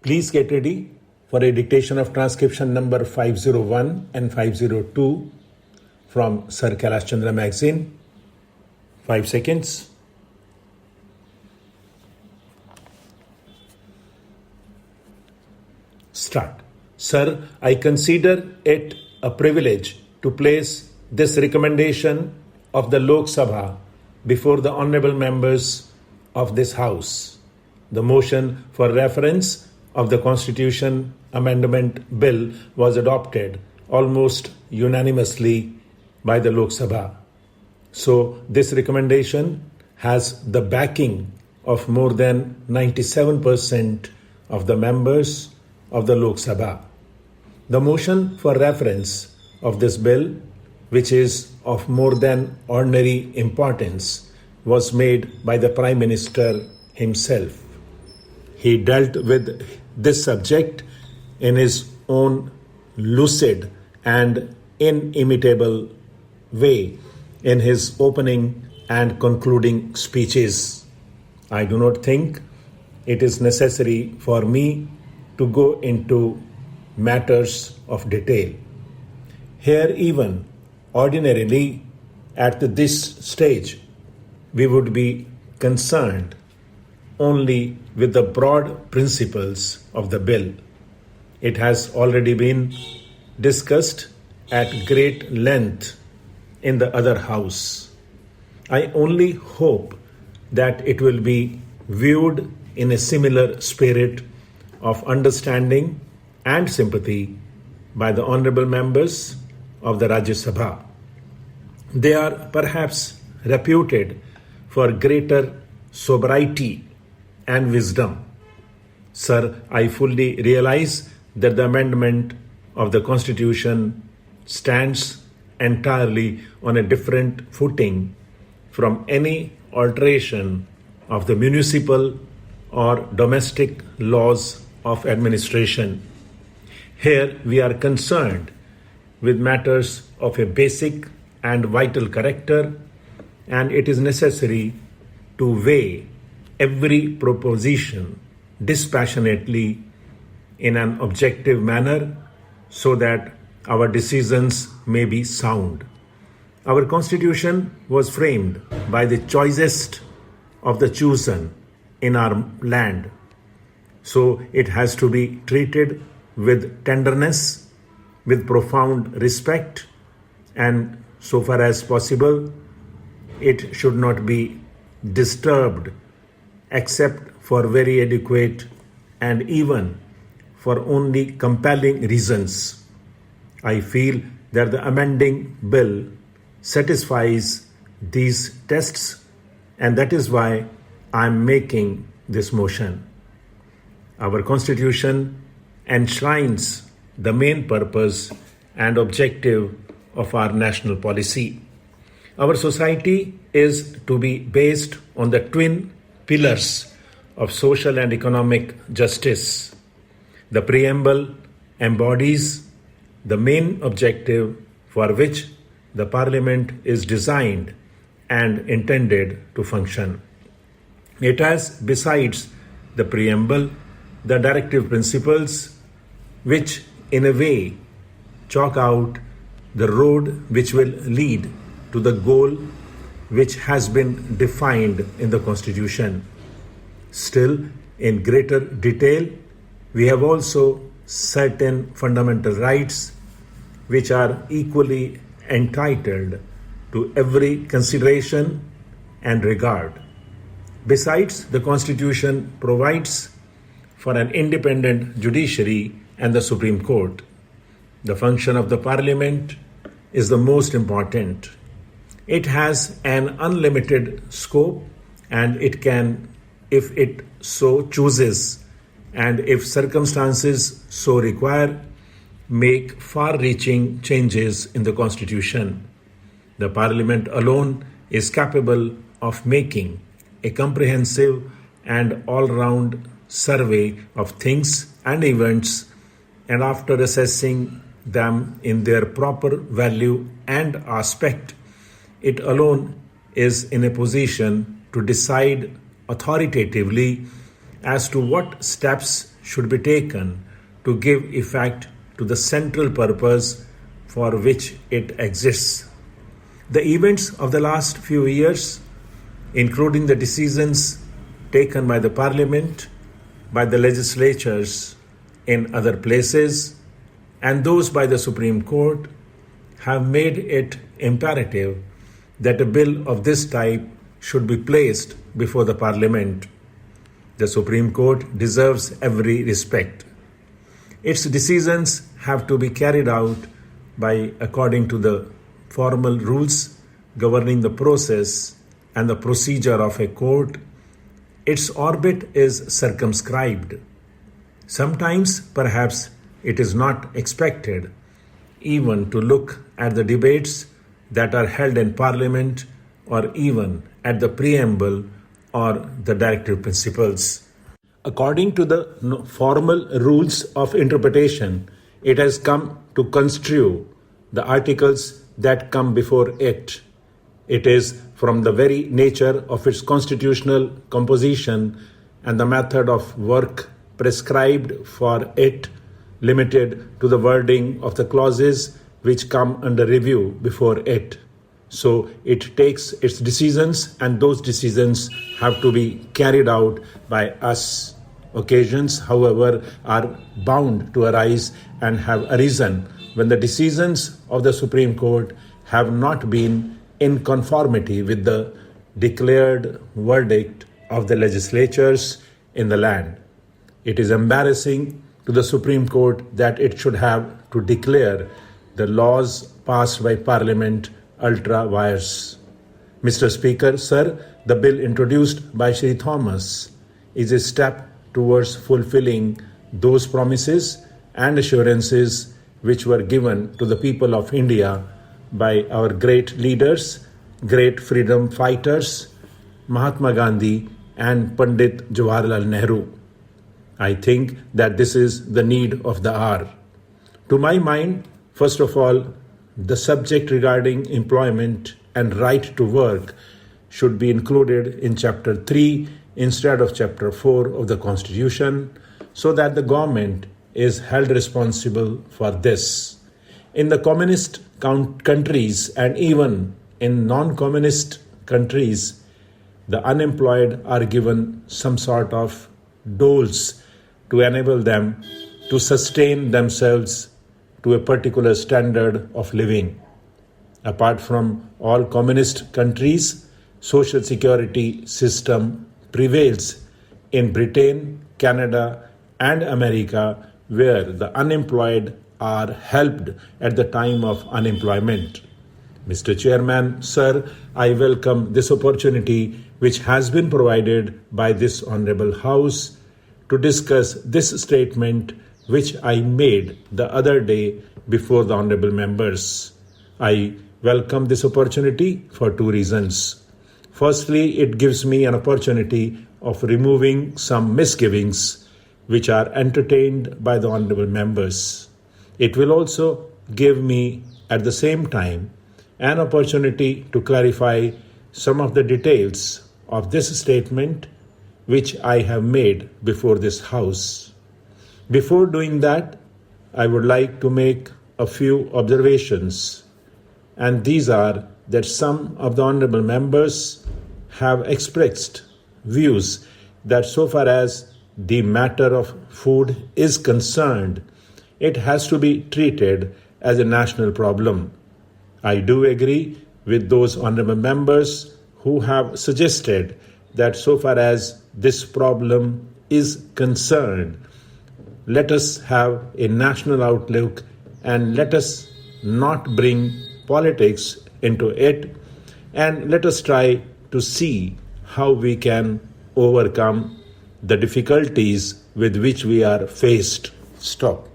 Please get ready for a dictation of transcription number 501 and 502 from Sir Kailash Chandra magazine. 5 seconds. Start. Sir, I consider it a privilege to place this recommendation of the Lok Sabha before the honorable members of this House. The motion for reference of the Constitution Amendment Bill was adopted almost unanimously by the Lok Sabha. So this recommendation has the backing of more than 97% of the members of the Lok Sabha. The motion for reference of this bill, which is of more than ordinary importance, was made by the Prime Minister himself. He dealt with this subject in his own lucid and inimitable way in his opening and concluding speeches. I do not think it is necessary for me to go into matters of detail. Here, even ordinarily, at this stage, we would be concerned only with the broad principles of the bill. It has already been discussed at great length in the other house. I only hope that it will be viewed in a similar spirit of understanding and sympathy by the honorable members of the Rajya Sabha. They are perhaps reputed for greater sobriety and wisdom. Sir, I fully realize that the amendment of the Constitution stands entirely on a different footing from any alteration of the municipal or domestic laws of administration. Here we are concerned with matters of a basic and vital character, and it is necessary to weigh every proposition dispassionately in an objective manner so that our decisions may be sound. Our Constitution was framed by the choicest of the chosen in our land, so it has to be treated with tenderness, with profound respect, and so far as possible, it should not be disturbed except for very adequate and even for only compelling reasons. I feel that the amending bill satisfies these tests, and that is why I am making this motion. Our Constitution enshrines the main purpose and objective of our national policy. Our society is to be based on the twin pillars of social and economic justice. The preamble embodies the main objective for which the Parliament is designed and intended to function. It has, besides the preamble, the directive principles which, in a way, chalk out the road which will lead to the goal which has been defined in the Constitution. Still, in greater detail, we have also certain fundamental rights which are equally entitled to every consideration and regard. Besides, the Constitution provides for an independent judiciary and the Supreme Court. The function of the Parliament is the most important. It has an unlimited scope, and it can, if it so chooses, and if circumstances so require, make far-reaching changes in the Constitution. The Parliament alone is capable of making a comprehensive and all-round survey of things and events, and after assessing them in their proper value and aspect, it alone is in a position to decide authoritatively as to what steps should be taken to give effect to the central purpose for which it exists. The events of the last few years, including the decisions taken by the Parliament, by the legislatures in other places, and those by the Supreme Court, have made it imperative that a bill of this type should be placed before the Parliament. The Supreme Court deserves every respect. Its decisions have to be carried out according to the formal rules governing the process and the procedure of a court. Its orbit is circumscribed. Sometimes, perhaps, it is not expected even to look at the debates that are held in Parliament or even at the preamble or the directive principles. According to the formal rules of interpretation, it has come to construe the articles that come before it. It is from the very nature of its constitutional composition and the method of work prescribed for it, limited to the wording of the clauses which come under review before it. So it takes its decisions, and those decisions have to be carried out by us. Occasions, however, are bound to arise and have arisen when the decisions of the Supreme Court have not been in conformity with the declared verdict of the legislatures in the land. It is embarrassing to the Supreme Court that it should have to declare the laws passed by Parliament ultra vires. Mr. Speaker, sir, the bill introduced by Shri Thomas is a step towards fulfilling those promises and assurances which were given to the people of India by our great leaders, great freedom fighters, Mahatma Gandhi and Pandit Jawaharlal Nehru. I think that this is the need of the hour. To my mind, first of all, the subject regarding employment and right to work should be included in Chapter 3 instead of Chapter 4 of the Constitution, so that the government is held responsible for this. In the communist countries and even in non-communist countries, the unemployed are given some sort of doles to enable them to sustain themselves to a particular standard of living. Apart from all communist countries, social security system prevails in Britain, Canada, and America, where the unemployed are helped at the time of unemployment. Mr. Chairman, sir, I welcome this opportunity which has been provided by this Honorable House to discuss this statement which I made the other day before the Honorable Members. I welcome this opportunity for two reasons. Firstly, it gives me an opportunity of removing some misgivings which are entertained by the Honorable Members. It will also give me, at the same time, an opportunity to clarify some of the details of this statement which I have made before this House. Before doing that, I would like to make a few observations, and these are that some of the Honorable Members have expressed views that so far as the matter of food is concerned, it has to be treated as a national problem. I do agree with those Honorable Members who have suggested that so far as this problem is concerned, let us have a national outlook and let us not bring politics into it, and let us try to see how we can overcome the difficulties with which we are faced. Stop.